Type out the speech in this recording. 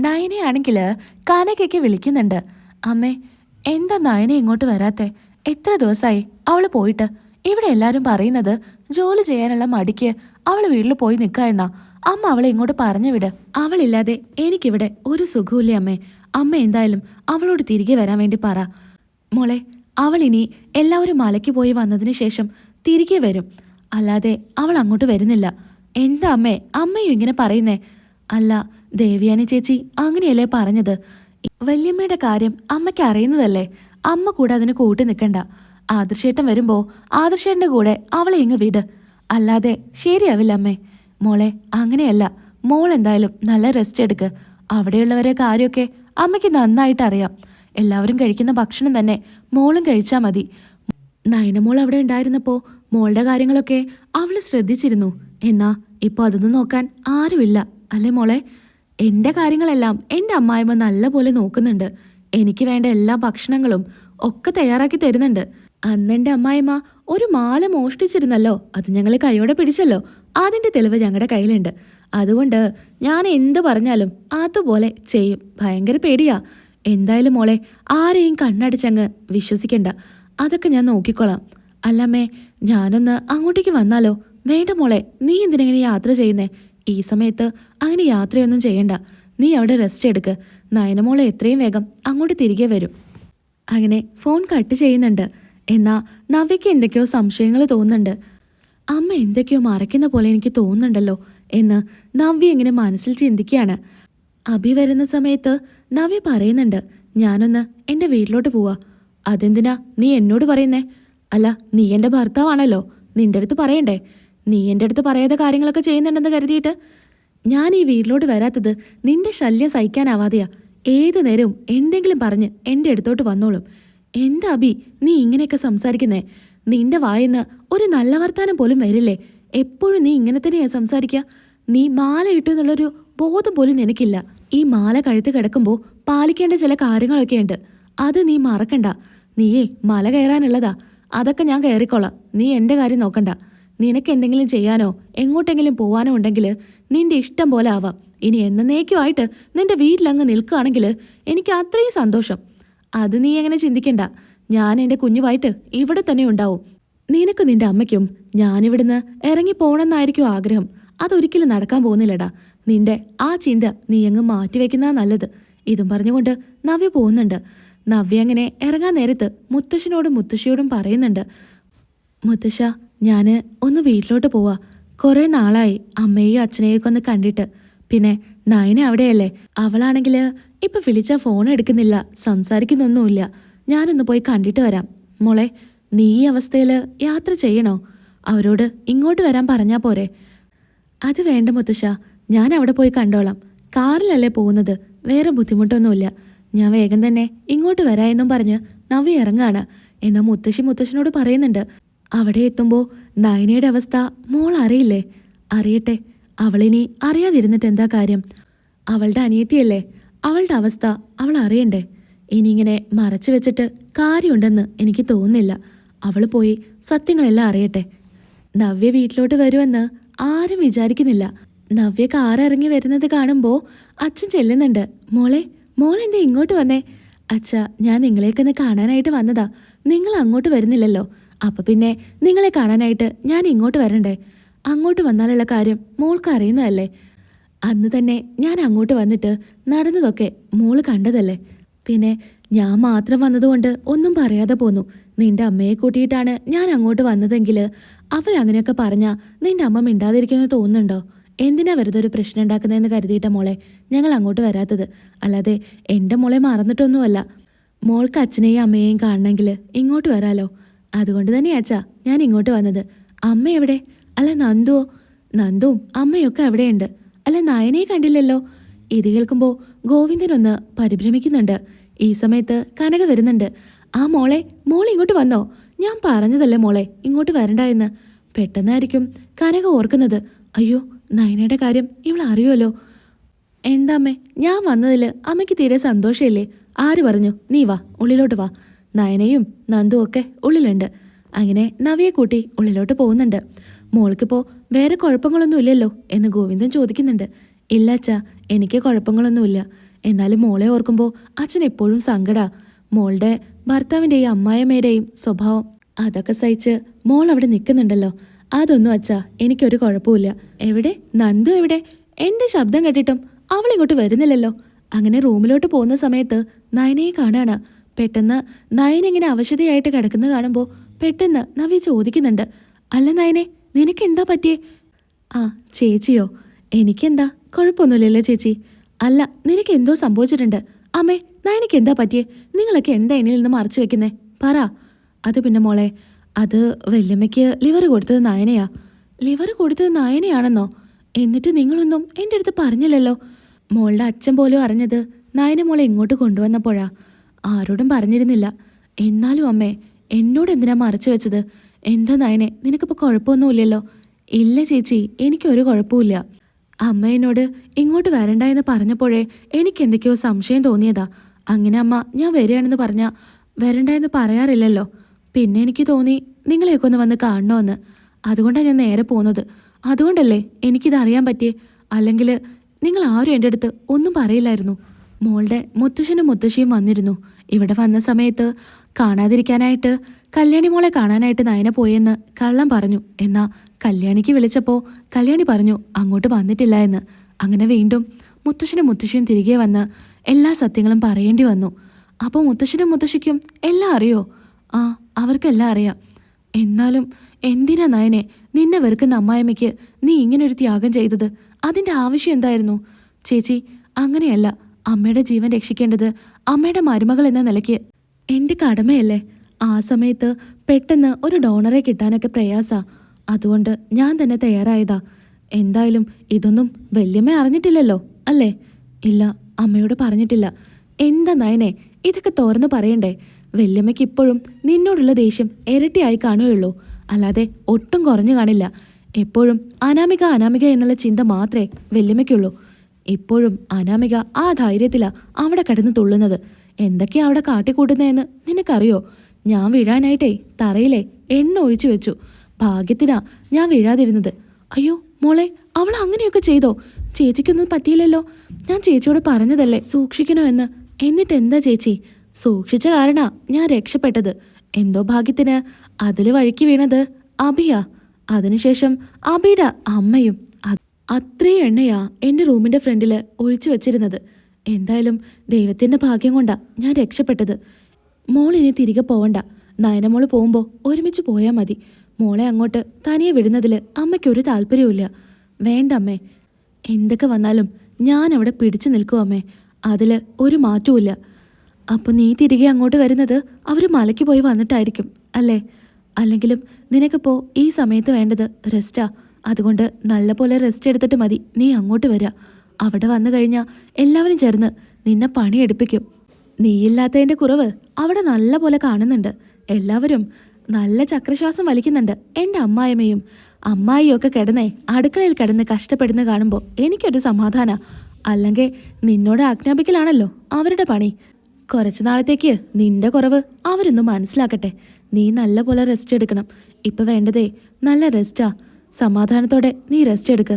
നയനയാണെങ്കിൽ കനകയ്ക്ക് വിളിക്കുന്നുണ്ട്. അമ്മേ, എന്താ നയന ഇങ്ങോട്ട് വരാത്തെ? എത്ര ദിവസമായി അവള് പോയിട്ട്? ഇവിടെ എല്ലാരും പറയുന്നത് ജോലി ചെയ്യാനുള്ള മടിക്ക് അവള് വീട്ടിൽ പോയി നിൽക്കായെന്നാ. അമ്മ അവളെ ഇങ്ങോട്ട് പറഞ്ഞു വിട്. അവളില്ലാതെ എനിക്കിവിടെ ഒരു സുഖമില്ലേ അമ്മേ. അമ്മ എന്തായാലും അവളോട് തിരികെ വരാൻ വേണ്ടി പറ. മോളെ, അവൾ ഇനി എല്ലാവരും മലയ്ക്ക് പോയി വന്നതിന് ശേഷം തിരികെ വരും, അല്ലാതെ അവൾ അങ്ങോട്ട് വരുന്നില്ല. എന്താ അമ്മേ അമ്മയും ഇങ്ങനെ പറയുന്നേ? അല്ല, ദേവ്യാനി ചേച്ചി അങ്ങനെയല്ലേ പറഞ്ഞത്? വല്യമ്മയുടെ കാര്യം അമ്മയ്ക്ക് അറിയുന്നതല്ലേ. അമ്മ കൂടെ അതിന് കൂട്ടി നിൽക്കണ്ട. ആദർശേട്ടൻ വരുമ്പോ ആദർശേട്ടന്റെ കൂടെ അവളെ ഇങ്ങ് വിട്. അല്ലാതെ ശരിയാവില്ല അമ്മേ. മോളെ, അങ്ങനെയല്ല. മോൾ എന്തായാലും നല്ല റെസ്റ്റ് എടുക്ക്. അവിടെയുള്ളവരെ കാര്യമൊക്കെ അമ്മയ്ക്ക് നന്നായിട്ട് അറിയാം. എല്ലാവരും കഴിക്കുന്ന ഭക്ഷണം തന്നെ മോളും കഴിച്ചാ മതി. നയനമോൾ അവിടെ ഉണ്ടായിരുന്നപ്പോ മോളുടെ കാര്യങ്ങളൊക്കെ അവള് ശ്രദ്ധിച്ചിരുന്നു. എന്നാ ഇപ്പൊ അതൊന്നും നോക്കാൻ ആരുമില്ല, അല്ലേ മോളെ? എന്റെ കാര്യങ്ങളെല്ലാം എന്റെ അമ്മായിമ്മ നല്ല പോലെ നോക്കുന്നുണ്ട്. എനിക്ക് വേണ്ട എല്ലാ ഭക്ഷണങ്ങളും ഒക്കെ തയ്യാറാക്കി തരുന്നുണ്ട്. അന്ന് എന്റെ അമ്മായിമ്മ ഒരു മാല മോഷ്ടിച്ചിരുന്നല്ലോ, അത് ഞങ്ങൾ കൈയോടെ പിടിച്ചല്ലോ. അതിന്റെ തെളിവ് ഞങ്ങളുടെ കയ്യിലുണ്ട്. അതുകൊണ്ട് ഞാൻ എന്ത് പറഞ്ഞാലും അതുപോലെ ചെയ്യും. ഭയങ്കര പേടിയാ. എന്തായാലും മോളെ, ആരെയും കണ്ണടിച്ചങ്ങ് വിശ്വസിക്കണ്ട. അതൊക്കെ ഞാൻ നോക്കിക്കോളാം. അല്ലമ്മേ, ഞാനൊന്ന് അങ്ങോട്ടേക്ക് വന്നാലോ? വേണ്ട മോളെ, നീ എന്തിനെങ്ങനെ യാത്ര ചെയ്യുന്നേ? ഈ സമയത്ത് അങ്ങനെ യാത്രയൊന്നും ചെയ്യണ്ട. നീ അവിടെ റെസ്റ്റ് എടുക്ക്. നയനമോളെ എത്രയും വേഗം അങ്ങോട്ട് തിരികെ വരും. അങ്ങനെ ഫോൺ കട്ട് ചെയ്യുന്നുണ്ട്. എന്നാ നവ്യയ്ക്ക് എന്തൊക്കെയോ സംശയങ്ങൾ തോന്നുന്നുണ്ട്. അമ്മ എന്തൊക്കെയോ മറയ്ക്കുന്ന പോലെ എനിക്ക് തോന്നുന്നുണ്ടല്ലോ എന്ന് നവ്യ ഇങ്ങനെ മനസ്സിൽ ചിന്തിക്കുകയാണ്. അഭി വരുന്ന സമയത്ത് നവ്യ പറയുന്നുണ്ട്, ഞാനൊന്ന് എൻ്റെ വീട്ടിലോട്ട് പോവാ. അതെന്തിനാ നീ എന്നോട് പറയുന്നേ? അല്ല, നീ എൻ്റെ ഭർത്താവാണല്ലോ, നിന്റെ അടുത്ത് പറയണ്ടേ? നീ എൻ്റെ അടുത്ത് പറയാത്ത കാര്യങ്ങളൊക്കെ ചെയ്യുന്നുണ്ടെന്ന് കരുതിയിട്ട് ഞാൻ ഈ വീട്ടിലോട്ട് വരാത്തത് നിന്റെ ശല്യം സഹിക്കാനാവാതെയാ. ഏതു നേരവും എന്തെങ്കിലും പറഞ്ഞ് എൻ്റെ അടുത്തോട്ട് വന്നോളും. എന്താ അഭി നീ ഇങ്ങനെയൊക്കെ സംസാരിക്കുന്നേ? നിന്റെ വായിന്ന് ഒരു നല്ല വർത്താനം പോലും വരില്ലേ? എപ്പോഴും നീ ഇങ്ങനെ തന്നെയാ സംസാരിക്കുക. നീ മാല ഇട്ടു എന്നുള്ളൊരു ബോധം പോലും നിനക്കില്ല. ഈ മാല കഴുത്ത് കിടക്കുമ്പോൾ പാലിക്കേണ്ട ചില കാര്യങ്ങളൊക്കെ ഉണ്ട്. അത് നീ മറക്കണ്ട. നീയേ മല കയറാനുള്ളതാ. അതൊക്കെ ഞാൻ കയറിക്കോളാം. നീ എൻ്റെ കാര്യം നോക്കണ്ട. നിനക്ക് എന്തെങ്കിലും ചെയ്യാനോ എങ്ങോട്ടെങ്കിലും പോവാനോ ഉണ്ടെങ്കിൽ നിന്റെ ഇഷ്ടം പോലെ ആവാം. ഇനി എന്നേക്കുമായിട്ട് നിന്റെ വീട്ടിലങ്ങ് നിൽക്കുകയാണെങ്കിൽ എനിക്ക് അത്രയും സന്തോഷം. അത് നീ അങ്ങനെ ചിന്തിക്കണ്ട. ഞാൻ എൻ്റെ കുഞ്ഞുമായിട്ട് ഇവിടെ തന്നെ ഉണ്ടാവും. നിനക്കും നിന്റെ അമ്മയ്ക്കും ഞാനിവിടുന്ന് ഇറങ്ങി പോകണമെന്നായിരിക്കും ആഗ്രഹം. അതൊരിക്കലും നടക്കാൻ പോകുന്നില്ലടാ. നിന്റെ ആ ചിന്ത നീ അങ്ങ് മാറ്റിവെക്കുന്നതാ നല്ലത്. ഇതും പറഞ്ഞുകൊണ്ട് നവ്യ പോകുന്നുണ്ട്. നവ്യ അങ്ങനെ ഇറങ്ങാൻ നേരത്ത് മുത്തശ്ശനോടും മുത്തശ്ശിയോടും പറയുന്നുണ്ട്, മുത്തശ്ശ, ഞാൻ ഒന്ന് വീട്ടിലോട്ട് പോവാ. കുറേ നാളായി അമ്മയെയും അച്ഛനെയൊക്കെ ഒന്ന് കണ്ടിട്ട്. പിന്നെ നയന അവിടെയല്ലേ? അവളാണെങ്കിൽ ഇപ്പൊ വിളിച്ച ഫോൺ എടുക്കുന്നില്ല, സംസാരിക്കുന്നൊന്നുമില്ല. ഞാനൊന്ന് പോയി കണ്ടിട്ട് വരാം. മോളെ, നീ ഈ അവസ്ഥയിൽ യാത്ര ചെയ്യണോ? അവരോട് ഇങ്ങോട്ട് വരാൻ പറഞ്ഞാ പോരെ? അത് വേണ്ട മുത്തശ്ശ, ഞാൻ അവിടെ പോയി കണ്ടോളാം. കാറിലല്ലേ പോകുന്നത്, വേറെ ബുദ്ധിമുട്ടൊന്നുമില്ല. ഞാൻ വേഗം തന്നെ ഇങ്ങോട്ട് വരാമെന്നും പറഞ്ഞ് നവ്യ ഇറങ്ങാണ്. എന്നാൽ മുത്തശ്ശനോട് പറയുന്നുണ്ട്, അവിടെ എത്തുമ്പോൾ നയനയുടെ അവസ്ഥ മോൾ അറിയില്ലേ? അറിയട്ടെ. അവളിനി അറിയാതിരുന്നിട്ട് എന്താ കാര്യം? അവളുടെ അനിയത്തിയല്ലേ? അവളുടെ അവസ്ഥ അവൾ അറിയണ്ടേ? ഇനി ഇങ്ങനെ മറച്ചു വെച്ചിട്ട് കാര്യമുണ്ടെന്ന് എനിക്ക് തോന്നുന്നില്ല. അവൾ പോയി സത്യങ്ങളെല്ലാം അറിയട്ടെ. നവ്യ വീട്ടിലോട്ട് വരുമെന്ന് ആരും വിചാരിക്കുന്നില്ല. നവ്യ കാറിറങ്ങി വരുന്നത് കാണുമ്പോൾ അച്ഛൻ ചെല്ലുന്നുണ്ട്. മോളെന്താ ഇങ്ങോട്ട് വന്നേ? അച്ഛ, ഞാൻ നിങ്ങളെയൊക്കെ ഒന്ന് കാണാനായിട്ട് വന്നതാ. നിങ്ങൾ അങ്ങോട്ട് വരുന്നില്ലല്ലോ. അപ്പൊ പിന്നെ നിങ്ങളെ കാണാനായിട്ട് ഞാൻ ഇങ്ങോട്ട് വരണ്ടേ? അങ്ങോട്ട് വന്നാലുള്ള കാര്യം മോൾക്ക് അറിയുന്നതല്ലേ? അന്ന് തന്നെ ഞാൻ അങ്ങോട്ട് വന്നിട്ട് നടന്നതൊക്കെ മോള് കണ്ടതല്ലേ? പിന്നെ ഞാൻ മാത്രം വന്നതുകൊണ്ട് ഒന്നും പറയാതെ പോന്നു. നിന്റെ അമ്മയെ കൂട്ടിയിട്ടാണ് ഞാൻ അങ്ങോട്ട് വന്നതെങ്കിൽ അവരങ്ങനെയൊക്കെ പറഞ്ഞാൽ നിന്റെ അമ്മ മിണ്ടാതിരിക്കുമെന്ന് തോന്നുന്നുണ്ടോ? എന്തിനാ വെറുതെ ഒരു പ്രശ്നം ഉണ്ടാക്കുന്നതെന്ന് കരുതിയിട്ട മോളെ ഞങ്ങൾ അങ്ങോട്ട് വരാത്തത്. അല്ലാതെ എൻ്റെ മോളെ മറന്നിട്ടൊന്നുമല്ല. മോൾക്ക് അച്ഛനെയും അമ്മയെയും കാണണമെങ്കിൽ ഇങ്ങോട്ട് വരാലോ. അതുകൊണ്ട് തന്നെയാച്ചാ ഞാൻ ഇങ്ങോട്ട് വന്നത്. അമ്മ എവിടെ? അല്ല നന്ദുവും അമ്മയൊക്കെ എവിടെയുണ്ട്? അല്ല, നയനയെ കണ്ടില്ലല്ലോ. ഇത് കേൾക്കുമ്പോൾ ഗോവിന്ദനൊന്ന് പരിഭ്രമിക്കുന്നുണ്ട്. ഈ സമയത്ത് കനക വരുന്നുണ്ട്. ആ മോൾ ഇങ്ങോട്ട് വന്നോ? ഞാൻ പറഞ്ഞതല്ലേ മോളെ ഇങ്ങോട്ട് വരണ്ട എന്ന്. പെട്ടെന്നായിരിക്കും കനക ഓർക്കുന്നത്, അയ്യോ നയനയുടെ കാര്യം ഇവൾ അറിയുമല്ലോ. എന്താ അമ്മേ, ഞാൻ വന്നതിൽ അമ്മയ്ക്ക് തീരെ സന്തോഷമില്ലേ? ആര് പറഞ്ഞു? നീ വാ, ഉള്ളിലോട്ട് വാ. നയനയും നന്ദുവും ഒക്കെ ഉള്ളിലുണ്ട്. അങ്ങനെ നവ്യെ കൂട്ടി ഉള്ളിലോട്ട് പോകുന്നുണ്ട്. മോൾക്കിപ്പോൾ വേറെ കുഴപ്പങ്ങളൊന്നും ഇല്ലല്ലോ എന്ന് ഗോവിന്ദൻ ചോദിക്കുന്നുണ്ട്. ഇല്ല അച്ഛാ, എനിക്ക് കുഴപ്പങ്ങളൊന്നുമില്ല. എന്നാലും മോളെ ഓർക്കുമ്പോൾ അച്ഛൻ എപ്പോഴും സങ്കടാ. മോളുടെ ഭർത്താവിൻ്റെയും അമ്മായിയമ്മയുടെയും സ്വഭാവം അതൊക്കെ സഹിച്ച് മോൾ അവിടെ നിൽക്കുന്നുണ്ടല്ലോ. അതൊന്നും അച്ഛാ എനിക്കൊരു കുഴപ്പമില്ല. എവിടെ നന്ദു എവിടെ? എൻ്റെ ശബ്ദം കേട്ടിട്ടും അവളിങ്ങോട്ട് വരുന്നില്ലല്ലോ. അങ്ങനെ റൂമിലോട്ട് പോകുന്ന സമയത്ത് നയനയെ കാണാണ്. പെട്ടെന്ന് നയൻ ഇങ്ങനെ അവശതയായിട്ട് കിടക്കുന്ന കാണുമ്പോൾ പെട്ടെന്ന് നവ്യ ചോദിക്കുന്നുണ്ട്, അല്ല നയനെ, നിനക്ക് എന്താ പറ്റിയേ? ആ ചേച്ചിയോ? എനിക്കെന്താ, കുഴപ്പമൊന്നുമില്ലല്ലോ ചേച്ചി. അല്ല, നിനക്ക് എന്തോ സംഭവിച്ചിട്ടുണ്ട്. അമ്മേ, നയനക്ക് എന്താ പറ്റിയേ? നിങ്ങളൊക്കെ എന്താ എന്നിൽ നിന്ന് മറച്ചു വെക്കുന്നേ? പറ. അത് പിന്നെ മോളെ, അത് വല്യമ്മയ്ക്ക് ലിവർ കൊടുത്തത് നയനയാ. ലിവർ കൊടുത്തത് നയനയാണെന്നോ? എന്നിട്ട് നിങ്ങളൊന്നും എൻ്റെ അടുത്ത് പറഞ്ഞില്ലല്ലോ. മോളുടെ അച്ഛൻ പോലും അറിഞ്ഞത് നയന മോളെ ഇങ്ങോട്ട് കൊണ്ടുവന്നപ്പോഴാ. ആരോടും പറഞ്ഞിരുന്നില്ല. എന്നാലും അമ്മേ, എന്നോട് എന്തിനാ മറച്ചു വെച്ചത്? എന്താ നയനെ, നിനക്കിപ്പോൾ കുഴപ്പമൊന്നുമില്ലല്ലോ? ഇല്ല ചേച്ചി, എനിക്കൊരു കുഴപ്പമില്ല. അമ്മ എന്നോട് ഇങ്ങോട്ട് വരണ്ട എന്ന് പറഞ്ഞപ്പോഴേ എനിക്ക് എന്തൊക്കെയോ സംശയം തോന്നിയതാ. അങ്ങനെ അമ്മ ഞാൻ വരികയാണെന്ന് പറഞ്ഞാൽ വരണ്ട എന്ന് പറയാറില്ലല്ലോ. പിന്നെ എനിക്ക് തോന്നി നിങ്ങളെയൊക്കെ ഒന്ന് വന്ന് കാണണമെന്ന്. അതുകൊണ്ടാണ് ഞാൻ നേരെ പോകുന്നത്. അതുകൊണ്ടല്ലേ എനിക്കിത് അറിയാൻ പറ്റിയേ. അല്ലെങ്കിൽ നിങ്ങൾ ആരും എൻ്റെ അടുത്ത് ഒന്നും പറയില്ലായിരുന്നു. മോളുടെ മുത്തശ്ശനും മുത്തശ്ശിയും വന്നിരുന്നു. ഇവിടെ വന്ന സമയത്ത് കാണാതിരിക്കാനായിട്ട് കല്യാണി മോളെ കാണാനായിട്ട് നയന പോയെന്ന് കള്ളം പറഞ്ഞു. എന്നാ കല്യാണിക്ക് വിളിച്ചപ്പോൾ കല്യാണി പറഞ്ഞു അങ്ങോട്ട് വന്നിട്ടില്ല എന്ന്. അങ്ങനെ വീണ്ടും മുത്തശ്ശനും മുത്തശ്ശിയും തിരികെ വന്ന് എല്ലാ സത്യങ്ങളും പറയേണ്ടി വന്നു. അപ്പോൾ മുത്തശ്ശനും മുത്തശ്ശിക്കും എല്ലാം അറിയോ? ആ, അവർക്കെല്ലാം അറിയാം. എന്നാലും എന്തിനാ നയനെ, നിന്നെ വെറുക്കുന്ന അമ്മായിമ്മയ്ക്ക് നീ ഇങ്ങനൊരു ത്യാഗം ചെയ്തത്? അതിൻ്റെ ആവശ്യം എന്തായിരുന്നു? ചേച്ചി, അങ്ങനെയല്ല. അമ്മയുടെ ജീവൻ രക്ഷിക്കേണ്ടത് അമ്മയുടെ മരുമകൾ എന്ന നിലയ്ക്ക് എൻ്റെ കടമയല്ലേ? ആ സമയത്ത് പെട്ടെന്ന് ഒരു ഡോണറെ കിട്ടാനൊക്കെ പ്രയാസാ. അതുകൊണ്ട് ഞാൻ തന്നെ തയ്യാറായതാ. എന്തായാലും ഇതൊന്നും വല്യമ്മ അറിഞ്ഞിട്ടില്ലല്ലോ അല്ലേ? ഇല്ല, അമ്മയോട് പറഞ്ഞിട്ടില്ല. എന്താ നയനെ, ഇതൊക്കെ തുറന്ന് പറയണ്ടേ? വല്യമ്മയ്ക്ക് ഇപ്പോഴും നിന്നോടുള്ള ദേഷ്യം ഇരട്ടിയായി കാണുകയുള്ളൂ, അല്ലാതെ ഒട്ടും കുറഞ്ഞു കാണില്ല. എപ്പോഴും അനാമിക അനാമിക എന്നുള്ള ചിന്ത മാത്രമേ വല്യമ്മയ്ക്കുള്ളൂ. ഇപ്പോഴും അനാമിക ആ ധൈര്യത്തിലാ അവിടെ കിടന്ന് തുള്ളുന്നത്. എന്തൊക്കെയാ അവിടെ കാട്ടിക്കൂട്ടുന്നതെന്ന് നിനക്കറിയോ? ഞാൻ വീഴാനായിട്ടേ തറയിലെ എണ്ണ ഒഴിച്ചു വെച്ചു. ഭാഗ്യത്തിനാ ഞാൻ വീഴാതിരുന്നത്. അയ്യോ മോളെ, അവൾ അങ്ങനെയൊക്കെ ചെയ്തോ? ചേച്ചിക്കൊന്നും പറ്റിയില്ലല്ലോ. ഞാൻ ചേച്ചിയോട് പറഞ്ഞതല്ലേ സൂക്ഷിക്കണോ എന്ന്. എന്നിട്ട് എന്താ ചേച്ചി? സൂക്ഷിച്ച കാരണാ ഞാൻ രക്ഷപ്പെട്ടത്. എന്തോ ഭാഗ്യത്തിന് അതിൽ വഴിക്ക് വീണത് അഭിയാ. അതിനുശേഷം അഭിയുടെ അമ്മയും. അത്രയും എണ്ണയാ എൻ്റെ റൂമിൻ്റെ ഫ്രണ്ടിൽ ഒഴിച്ചു വെച്ചിരുന്നത്. എന്തായാലും ദൈവത്തിൻ്റെ ഭാഗ്യം കൊണ്ടാ ഞാൻ രക്ഷപ്പെട്ടത്. മോളിനി തിരികെ പോവണ്ട. നയനമോള് പോകുമ്പോൾ ഒരുമിച്ച് പോയാൽ മതി. മോളെ അങ്ങോട്ട് തനിയെ വിടുന്നതിൽ അമ്മയ്ക്കൊരു താല്പര്യവുമില്ല. വേണ്ട അമ്മേ, എന്തൊക്കെ വന്നാലും ഞാൻ അവിടെ പിടിച്ചു നിൽക്കും അമ്മേ. അതിൽ ഒരു മാറ്റവുമില്ല. അപ്പോൾ നീ തിരികെ അങ്ങോട്ട് വരുന്നത് അവർ മലയ്ക്ക് പോയി വന്നിട്ടായിരിക്കും അല്ലേ? അല്ലെങ്കിലും നിനക്കിപ്പോൾ ഈ സമയത്ത് വേണ്ടത് റെസ്റ്റാ. അതുകൊണ്ട് നല്ലപോലെ റെസ്റ്റ് എടുത്തിട്ട് മതി നീ അങ്ങോട്ട് വരിക. അവിടെ വന്നു കഴിഞ്ഞാൽ എല്ലാവരും ചേർന്ന് നിന്നെ പണിയെടുപ്പിക്കും. നീയില്ലാത്തതിൻ്റെ കുറവ് അവിടെ നല്ല പോലെ കാണുന്നുണ്ട്. എല്ലാവരും നല്ല ചക്രശ്വാസം വലിക്കുന്നുണ്ട്. എൻ്റെ അമ്മായിമ്മയും അമ്മായിയും ഒക്കെ കിടന്നേ അടുക്കളയിൽ കിടന്ന് കഷ്ടപ്പെടുന്ന കാണുമ്പോൾ എനിക്കൊരു സമാധാന. അല്ലെങ്കിൽ നിന്നോട് ആജ്ഞാപിക്കലാണല്ലോ അവരുടെ പണി. കുറച്ചു നാളത്തേക്ക് നിന്റെ കുറവ് അവരൊന്നും മനസ്സിലാക്കട്ടെ. നീ നല്ല പോലെ റെസ്റ്റ് എടുക്കണം. ഇപ്പം വേണ്ടതേ നല്ല റെസ്റ്റാ. സമാധാനത്തോടെ നീ റെസ്റ്റ് എടുക്ക്.